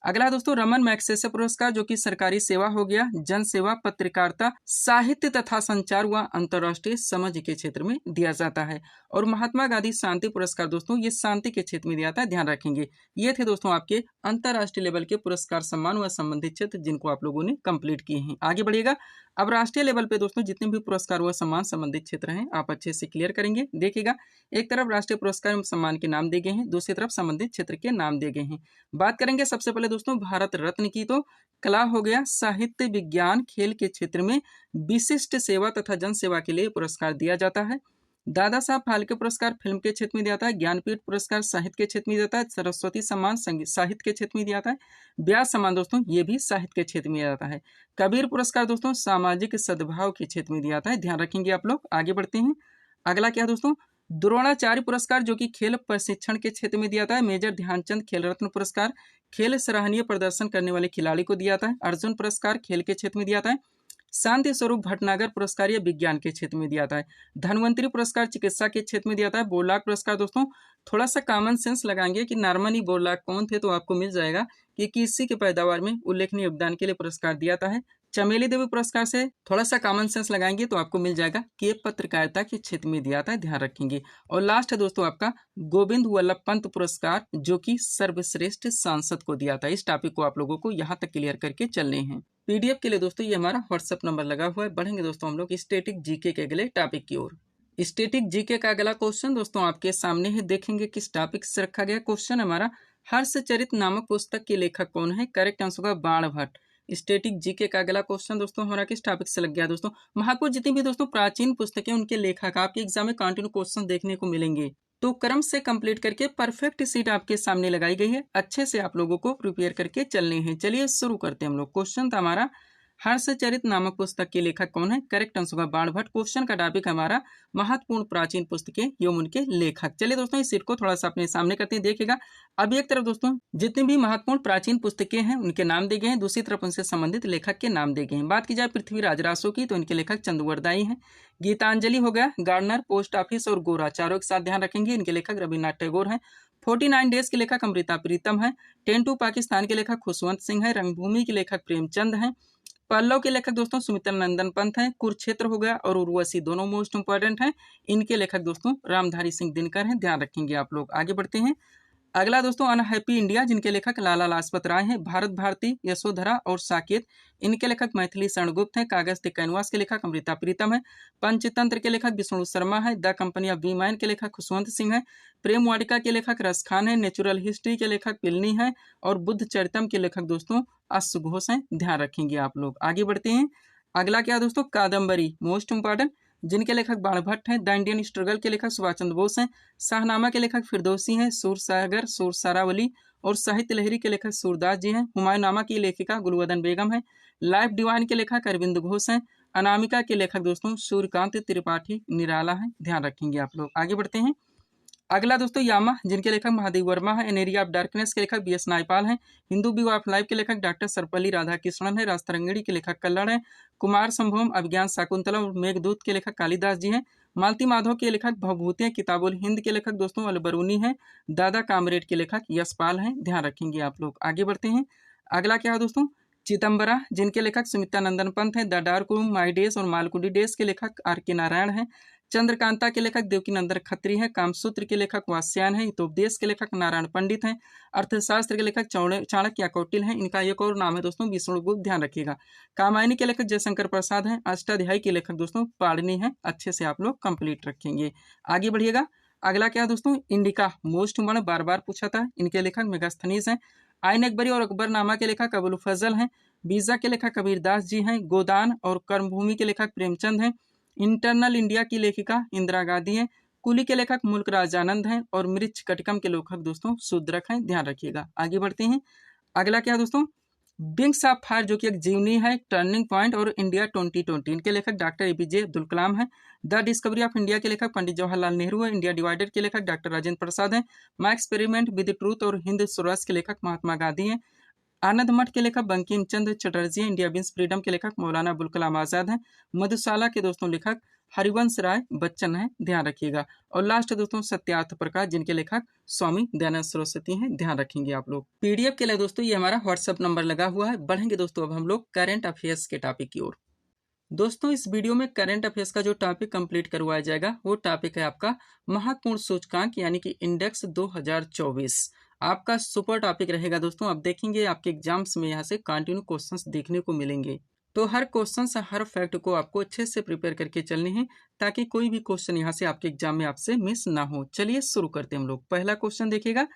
अगला दोस्तों रमन मैग्सेसे पुरस्कार जो कि सरकारी सेवा हो गया, जन सेवा, पत्रकारिता, साहित्य तथा संचार व अंतर्राष्ट्रीय समझ के क्षेत्र में दिया जाता है। और महात्मा गांधी शांति पुरस्कार दोस्तों ये शांति के क्षेत्र में दिया था। ध्यान रखेंगे। ये थे दोस्तों आपके अंतर्राष्ट्रीय लेवल के पुरस्कार, सम्मान व संबंधित क्षेत्र जिनको आप लोगों ने कंप्लीट किए हैं। आगे बढ़िएगा। अब राष्ट्रीय लेवल पे दोस्तों जितने भी पुरस्कार व सम्मान संबंधित क्षेत्र हैं आप अच्छे से क्लियर करेंगे। देखिएगा एक तरफ राष्ट्रीय पुरस्कार एवं सम्मान के नाम दिए गए हैं, दूसरी तरफ संबंधित क्षेत्र के नाम दिए गए हैं। बात करेंगे सबसे पहले दोस्तों भारत रत्न की, तो कला हो गया, साहित्य, विज्ञान, खेल के क्षेत्र में विशिष्ट सेवा तथा जन सेवा के लिए पुरस्कार दिया जाता है। दादा साहब फाल्के पुरस्कार फिल्म के क्षेत्र में दिया जाता है, ज्ञानपीठ पुरस्कार साहित्य के क्षेत्र में दिया जाता है, सरस्वती सम्मान संगीत साहित्य के क्षेत्र में दिया जाता है, व्यास सम्मान दोस्तों ये भी साहित्य के क्षेत्र में दिया जाता है, कबीर पुरस्कार दोस्तों सामाजिक सद्भाव के क्षेत्र में दिया जाता है। ध्यान रखेंगे आप लोग। आगे बढ़ते हैं। अगला क्या दोस्तों, द्रोणाचार्य पुरस्कार जो कि खेल प्रशिक्षण के क्षेत्र में दिया जाता है, मेजर ध्यानचंद खेल रत्न पुरस्कार खेल सराहनीय प्रदर्शन करने वाले खिलाड़ी को दिया जाता है, अर्जुन पुरस्कार खेल के क्षेत्र में दिया जाता है, शांति स्वरूप भटनागर पुरस्कार ये विज्ञान के क्षेत्र में दिया जाता है, धन्वंतरी पुरस्कार चिकित्सा के क्षेत्र में दिया जाता है, बोरलाग पुरस्कार दोस्तों थोड़ा सा कॉमन सेंस लगाएंगे कि नॉर्मनी बोरलाग कौन थे तो आपको मिल जाएगा कि किसी के पैदावार में उल्लेखनीय योगदान के लिए पुरस्कार दिया जाता है। चमेली देवी पुरस्कार से थोड़ा सा कॉमन सेंस लगाएंगे तो आपको मिल जाएगा कि ये पत्रकारिता के क्षेत्र में दिया जाता है। ध्यान रखेंगे। और लास्ट है दोस्तों आपका गोविंद वल्लभ पंत पुरस्कार जो कि सर्वश्रेष्ठ सांसद को दिया था। इस टॉपिक को आप लोगों को यहाँ तक क्लियर करके चलने हैं। पीडीएफ के लिए दोस्तों ये हमारा व्हाट्सएप नंबर लगा हुआ है। बढ़ेंगे दोस्तों हम लोग स्टैटिक जीके के अगले टॉपिक की ओर। स्टैटिक जीके का अगला क्वेश्चन दोस्तों आपके सामने है, देखेंगे किस टॉपिक से रखा गया। क्वेश्चन हमारा हर्षचरित नामक पुस्तक के लेखक कौन है? करेक्ट आंसर होगा बाणभट्ट। स्टैटिक जीके का अगला क्वेश्चन दोस्तों हमारा किस टॉपिक से लग गया दोस्तों? महत्वपूर्ण जितनी भी दोस्तों प्राचीन पुस्तकें उनके लेखक आपके एग्जाम में कंटिन्यू क्वेश्चन देखने को मिलेंगे, तो क्रम से कंप्लीट करके परफेक्ट सीट आपके सामने लगाई गई है। अच्छे से आप लोगों को प्रिपेयर करके चलने हैं। चलिए शुरू करते हैं हम लोग। क्वेश्चन था हमारा हर्षचरित नामक पुस्तक के लेखक कौन है? करेक्ट आंसर होगा बाणभट्ट। क्वेश्चन का टॉपिक हमारा महत्वपूर्ण प्राचीन पुस्तकें एवं उनके लेखक। चलिए दोस्तों इस सीट को थोड़ा सा अपने सामने करते हैं। देखिएगा अब एक तरफ दोस्तों जितनी भी महत्वपूर्ण प्राचीन पुस्तकें हैं उनके नाम दिए गए हैं, दूसरी तरफ उनसे संबंधित लेखक के नाम दिए गए हैं। बात की जाए पृथ्वीराज रासो की तो इनके लेखक चंदुवरदाई हैं। गीतांजलि हो गया, गार्डनर, पोस्ट ऑफिस और गोरा चारों के साथ ध्यान रखेंगे। इनके लेखक रविन्द्रनाथ टैगोर हैं। 49 डेज के लेखक अमृता प्रीतम है। 10 टू पाकिस्तान के लेखक खुशवंत सिंह है। रंगभूमि के लेखक प्रेमचंद हैं। पल्लव के लेखक दोस्तों सुमित्रा नंदन पंत हैं। कुरुक्षेत्र हो गया और उर्वशी दोनों मोस्ट इंपॉर्टेंट हैं। इनके लेखक दोस्तों रामधारी सिंह दिनकर हैं। ध्यान रखेंगे आप लोग। आगे बढ़ते हैं। अगला दोस्तों अनहैप्पी इंडिया, जिनके लेखक लाला लाजपत राय हैं। भारत भारती, यशोधरा और साकेत, इनके लेखक मैथिली शरण गुप्त हैं। कागज के कैनवास के लेखक अमृता प्रीतम है। पंचतंत्र के लेखक विष्णु शर्मा है। The company of women के लेखक खुशवंत सिंह है। प्रेम वाटिका के लेखक रस खान है। नेचुरल हिस्ट्री के लेखक पिलनी है। और बुद्ध चरितम के लेखक दोस्तों अश्व घोष हैं। ध्यान रखेंगे आप लोग। आगे बढ़ते हैं। अगला क्या दोस्तों, कादम्बरी, मोस्ट इंपॉर्टेंट, जिनके लेखक बाणभट्ट हैं। द इंडियन स्ट्रगल के लेखक सुभाष चंद्र बोस हैं। शाहनामा के लेखक फिरदौसी हैं। सूरसागर, सूरसारावली और साहित्य लहरी के लेखक सूरदास जी हैं। हुमायूंनामा की लेखिका गुलवदन बेगम है। लाइफ डिवाइन के लेखक अरविंद घोष हैं। अनामिका के लेखक दोस्तों सूर्यकांत त्रिपाठी निराला है। ध्यान रखेंगे आप लोग। आगे बढ़ते हैं। अगला दोस्तों यामा, जिनके लेखक महादेव वर्मा है। एन एरिया ऑफ डार्कनेस के लेखक बी एस नायपाल हैं। हिंदू व्यू ऑफ लाइफ के लेखक डॉक्टर सर्वपल्ली राधाकृष्णन है। राजतरंगिणी के लेखक कल्लड़ है। कुमार संभवम, अभिज्ञान शाकुंतलम और मेघदूत के लेखक कालिदास जी हैं। मालती माधव के लेखक भवभूति हैं। किताबुल हिंद के लेखक दोस्तों अलबरूनी है। दादा कामरेड के लेखक यशपाल हैं। ध्यान रखेंगे आप लोग। आगे बढ़ते हैं। अगला क्या है दोस्तों, चिदम्बरा, जिनके लेखक सुमित्रा नंदन पंत हैं। The dark room, my days और मालकुडी डेज के लेखक आर के नारायण हैं। चंद्रकांता के लेखक देवकी नंदन खत्री हैं। कामसूत्र के लेखक वास्यायन हैं। हितोपदेश के लेखक नारायण पंडित हैं। अर्थशास्त्र के लेखक चाणक्य या कौटिल्य हैं। इनका एक और नाम है दोस्तों विष्णुगुप्त। ध्यान रखिएगा। कामायनी के लेखक जयशंकर प्रसाद हैं। अष्टाध्यायी के लेखक दोस्तों पाणिनि हैं। अच्छे से आप लोग कंप्लीट रखेंगे। आगे बढ़िएगा। अगला क्या है दोस्तों, इंडिका, मोस्ट इम्पोर्टेंट, बार बार पूछा था। इनके लेखक मेगास्थनीज हैं। आइन अकबरी और अकबरनामा के लेखक अबुल फजल हैं। बीजा के लेखक कबीरदास जी हैं। गोदान और कर्मभूमि के लेखक प्रेमचंद हैं। इंटरनल इंडिया की लेखिका इंदिरा गांधी हैं। कुली के लेखक मुल्क राजानंद हैं। और मृच्छ कटिकम के लेखक दोस्तों शूद्रक हैं। ध्यान रखिएगा। आगे बढ़ते हैं। अगला क्या दोस्तों, विंग्स ऑफ फायर, जो कि एक जीवनी है। टर्निंग पॉइंट और इंडिया 2020, इनके लेखक डॉक्टर एपीजे अब्दुल कलाम है। द डिस्कवरी ऑफ इंडिया के लेखक पंडित जवाहरलाल नेहरू है। इंडिया डिवाइडेड के लेखक डॉक्टर राजेंद्र प्रसाद हैं। माई एक्सपेरिमेंट विद ट्रूथ और हिंद स्वराज के लेखक महात्मा गांधी हैं। आनंद मठ के लेखक बंकिम चंद्र चटर्जी हैं। इंडिया विंस फ्रीडम के लेखक मौलाना अबुल कलाम आजाद हैं। मधुशाला के दोस्तों लेखक हरिवंश राय बच्चन हैं। ध्यान रखिएगा। और लास्ट दोस्तों सत्यार्थ प्रकाश, जिनके लेखक स्वामी दयानंद सरस्वती हैं। ध्यान रखेंगे आप लोग। पीडीएफ के लिए दोस्तों ये हमारा व्हाट्सएप नंबर लगा हुआ है। बढ़ेंगे दोस्तों अब हम लोग करंट अफेयर्स के टॉपिक की ओर। दोस्तों इस वीडियो में करंट अफेयर्स का जो टॉपिक कंप्लीट करवाया जाएगा वो टॉपिक है आपका महत्वपूर्ण सूचकांक यानी कि इंडेक्स 2024। आपका सुपर टॉपिक रहेगा दोस्तों। अब देखेंगे आपके एग्जाम्स में यहाँ से कंटिन्यू क्वेश्चंस देखने को मिलेंगे। तो हर क्वेश्चन से हर फैक्ट को आपको अच्छे से प्रिपेयर करके चलने हैं ताकि कोई भी क्वेश्चन यहाँ से आपके एग्जाम में आपसे मिस ना हो। चलिए शुरू करते हैं हम लोग। पहला क्वेश्चन देखिएगा,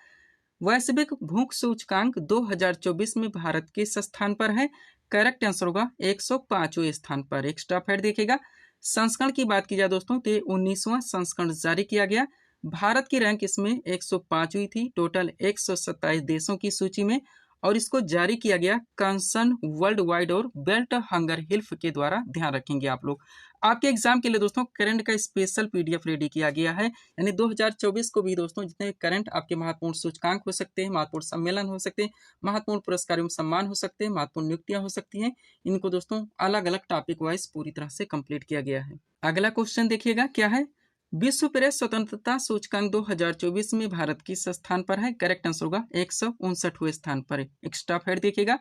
वैश्विक भूख सूचकांक 2024 में भारत किस स्थान पर है? करेक्ट आंसर होगा 105वें स्थान पर। एक्स्ट्रा फैक्ट देखिएगा, संस्करण की बात की जाए दोस्तों तो 19वां संस्करण जारी किया गया। भारत की रैंक इसमें 105वीं थी टोटल 127 देशों की सूची में। और इसको जारी किया गया कंसर्न वर्ल्ड वाइड और बेल्ट हंगर हिल्फ के द्वारा। ध्यान रखेंगे आप लोग। आपके एग्जाम के लिए दोस्तों करंट का स्पेशल पीडीएफ रेडी किया गया है। यानी 2024 को भी दोस्तों जितने करंट आपके महत्वपूर्ण सूचकांक हो सकते हैं, महत्वपूर्ण सम्मेलन हो सकते हैं, महत्वपूर्ण पुरस्कार एवं सम्मान हो सकते हैं, महत्वपूर्ण नियुक्तियां हो सकती हैं, इनको दोस्तों अलग अलग टॉपिक वाइज पूरी तरह से कंप्लीट किया गया है। अगला क्वेश्चन देखिएगा क्या है, विश्व प्रेस स्वतंत्रता सूचकांक 2024 में भारत किस स्थान पर है? करेक्ट आंसर होगा 159वें स्थान पर। एक्स्ट्रा फैक्ट देखिएगा,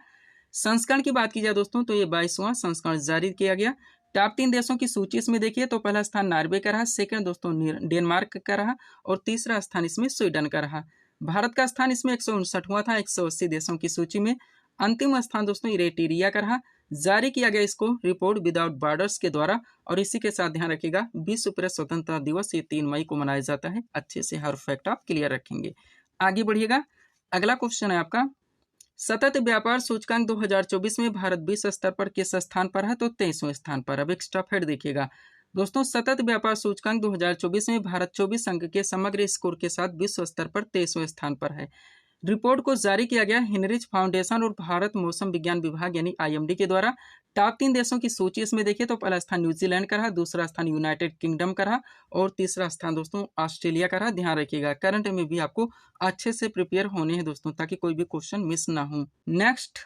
संस्करण की बात की जाए दोस्तों तो ये 22वां संस्करण जारी किया गगया। टॉप 3 देशों की सूची इसमें देखिए तो पहला स्थान नॉर्वे का रहा, सेकंड दोस्तों डेनमार्क का रहा और तीसरा स्थान इसमें स्वीडन का रहा। भारत का स्थान इसमें 159वां था 180 देशों की सूची में। अंतिम स्थान दोस्तों इरेटीरिया का रहा। जारी किया गया इसको रिपोर्ट विदाउट बॉर्डर्स के द्वारा। और इसी के साथ ध्यान रखिएगा विश्व प्रेस स्वतंत्रता दिवस ये 3 मई को मनाया जाता है। अच्छे से हर फैक्ट आप क्लियर रखेंगे। आगे बढ़िएगा, अगला क्वेश्चन है आपका, सतत व्यापार सूचकांक 2024 में भारत विश्व स्तर पर किस स्थान पर है? तो 23वें स्थान पर। अब एक्स्ट्रा फैक्ट देखिएगा दोस्तों, सतत व्यापार सूचकांक 2024 में भारत 24 अंक के समग्र स्कोर के साथ विश्व स्तर पर 23वें स्थान पर है। रिपोर्ट को जारी किया गया हिनरिच फाउंडेशन और भारत मौसम विज्ञान विभाग यानी आईएमडी के द्वारा। टॉप 3 देशों की सूची इसमें देखिए तो पहला स्थान न्यूजीलैंड का रहा, दूसरा स्थान यूनाइटेड किंगडम का रहा और तीसरा स्थान दोस्तों ऑस्ट्रेलिया का रहा। ध्यान रखिएगा करंट में भी आपको अच्छे से प्रिपेयर होने हैं दोस्तों ताकि कोई भी क्वेश्चन मिस ना हो। नेक्स्ट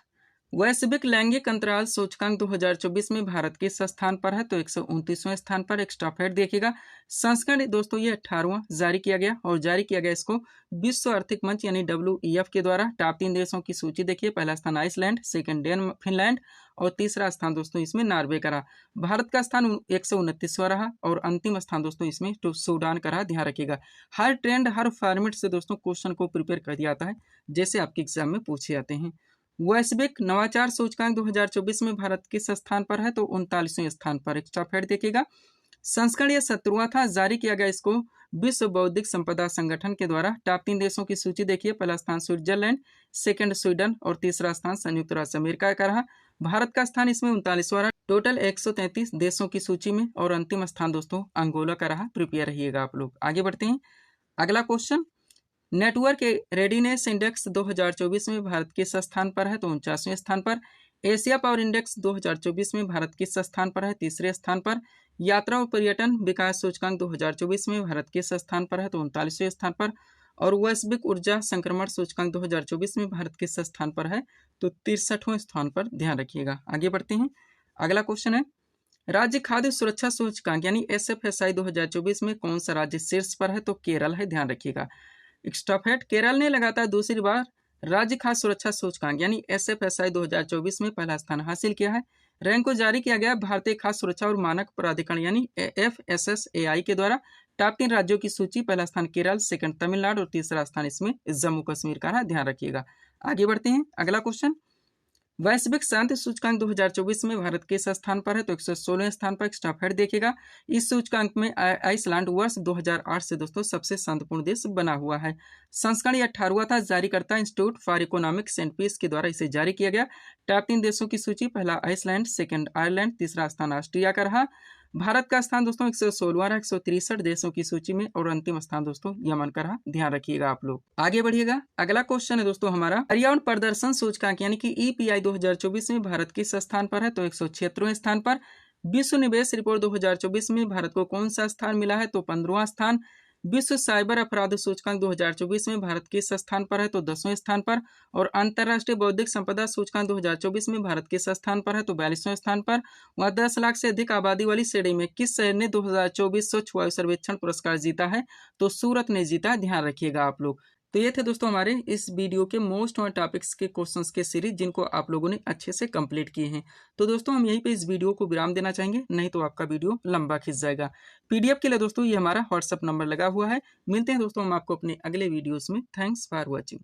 वैश्विक लैंगिक अंतराल सूचकांक 2024 में भारत किस स्थान पर है? तो 129वें स्थान पर। एक्स्ट्रा फैक्ट देखिएगा, संस्करण दोस्तों ये 18वां जारी किया गया और जारी किया गया इसको विश्व आर्थिक मंच यानी WEF के द्वारा। टॉप 3 देशों की सूची देखिए, पहला स्थान आइसलैंड, सेकंड फिनलैंड और तीसरा स्थान दोस्तों इसमें नॉर्वे का रहा। भारत का स्थान 129वां रहा और अंतिम स्थान दोस्तों इसमें सूडान का रहा। ध्यान रखिएगा, हर ट्रेंड हर फॉर्मेट से दोस्तों क्वेश्चन को प्रिपेयर कर दिया जाता है जैसे आपके एग्जाम में पूछे जाते हैं। वैश्विक नवाचार सूचकांक 2024 में भारत किस स्थान पर है? तो 39वें स्थान पर। एक्स्ट्रा फैक्ट देखिएगा, संस्करण यह 17वां था, जारी किया गया इसको विश्व बौद्धिक संपदा संगठन के द्वारा। टॉप 3 देशों की सूची देखिए, पहला स्थान स्विट्जरलैंड, सेकंड स्वीडन और तीसरा स्थान संयुक्त राज्य अमेरिका का रहा। भारत का स्थान इसमें 39वां रहा, टोटल 133 देशों की सूची में, और अंतिम स्थान दोस्तों अंगोला का रहा। प्रिपेयर रहिएगा आप लोग। आगे बढ़ते हैं, अगला क्वेश्चन, नेटवर्क रेडीनेस इंडेक्स 2024 में भारत किस स्थान पर है? तो 49वें स्थान पर। एशिया पावर इंडेक्स 2024 में भारत किस स्थान पर है? तीसरे स्थान पर। यात्रा और पर्यटन विकास सूचकांक 2024 में भारत किस स्थान पर है? तो 39वें स्थान पर। और वैश्विक ऊर्जा संक्रमण सूचकांक 2024 में भारत किस स्थान पर है? तो 63वें स्थान पर। ध्यान रखिएगा। आगे बढ़ते हैं, अगला क्वेश्चन है, राज्य खाद्य सुरक्षा सूचकांक यानी SFSI 2024 में कौन सा राज्य शीर्ष पर है? तो केरल है। ध्यान रखिएगा, एक्स्ट्रा फैक्ट, केरल ने लगातार दूसरी बार राज्य खाद्य सुरक्षा सूचकांक यानी SFSI 2024 में पहला स्थान हासिल किया है। रैंक को जारी किया गया भारतीय खाद्य सुरक्षा और मानक प्राधिकरण यानी FSSAI के द्वारा। टॉप 3 राज्यों की सूची, पहला स्थान केरल, सेकंड तमिलनाडु और तीसरा स्थान इसमें जम्मू कश्मीर का है। ध्यान रखिएगा। आगे बढ़ते हैं, अगला क्वेश्चन, वैश्विक शांति सूचकांक 2024 में भारत किस स्थान पर है? तो 116वें स्थान पर। एक्स्ट्रा फैक्ट देखिएगा, इस सूचकांक में आइसलैंड वर्ष 2008 से दोस्तों सबसे शांतिपूर्ण देश बना हुआ है। संस्करण 18वां था, जारीकर्ता institute for economics and peace के द्वारा इसे जारी किया गया। टॉप 3 देशों की सूची, पहला आइसलैंड, सेकंड आयरलैंड, तीसरा स्थान ऑस्ट्रिया का रहा। भारत का स्थान दोस्तों 116वां रहा 163 देशों की सूची में, और अंतिम स्थान दोस्तों यमन का रहा। ध्यान रखिएगा आप लोग। आगे बढ़िएगा, अगला क्वेश्चन है दोस्तों हमारा, पर्यावरण प्रदर्शन सूचकांक यानी कि EPI 2024 में भारत किस स्थान पर है? तो 176वें स्थान पर। विश्व निवेश रिपोर्ट 2024 में भारत को कौन सा स्थान मिला है? तो 15वां स्थान। विश्व साइबर अपराध सूचकांक 2024 में भारत किस स्थान पर है? तो 10वें स्थान पर। और अंतर्राष्ट्रीय बौद्धिक संपदा सूचकांक 2024 में भारत किस स्थान पर है? तो 42वें स्थान पर। वह 10 लाख से अधिक आबादी वाली श्रेणी में किस शहर ने 2024 स्वच्छ वायु सर्वेक्षण पुरस्कार जीता है? तो सूरत ने जीता। ध्यान रखिएगा आप लोग। तो ये थे दोस्तों हमारे इस वीडियो के मोस्ट ऑन टॉपिक्स के क्वेश्चंस के सीरीज, जिनको आप लोगों ने अच्छे से कंप्लीट किए हैं। तो दोस्तों हम यहीं पे इस वीडियो को विराम देना चाहेंगे, नहीं तो आपका वीडियो लंबा खिंच जाएगा। PDF के लिए दोस्तों ये हमारा WhatsApp नंबर लगा हुआ है। मिलते हैं दोस्तों हम आपको अपने अगले वीडियोस में। Thanks for watching.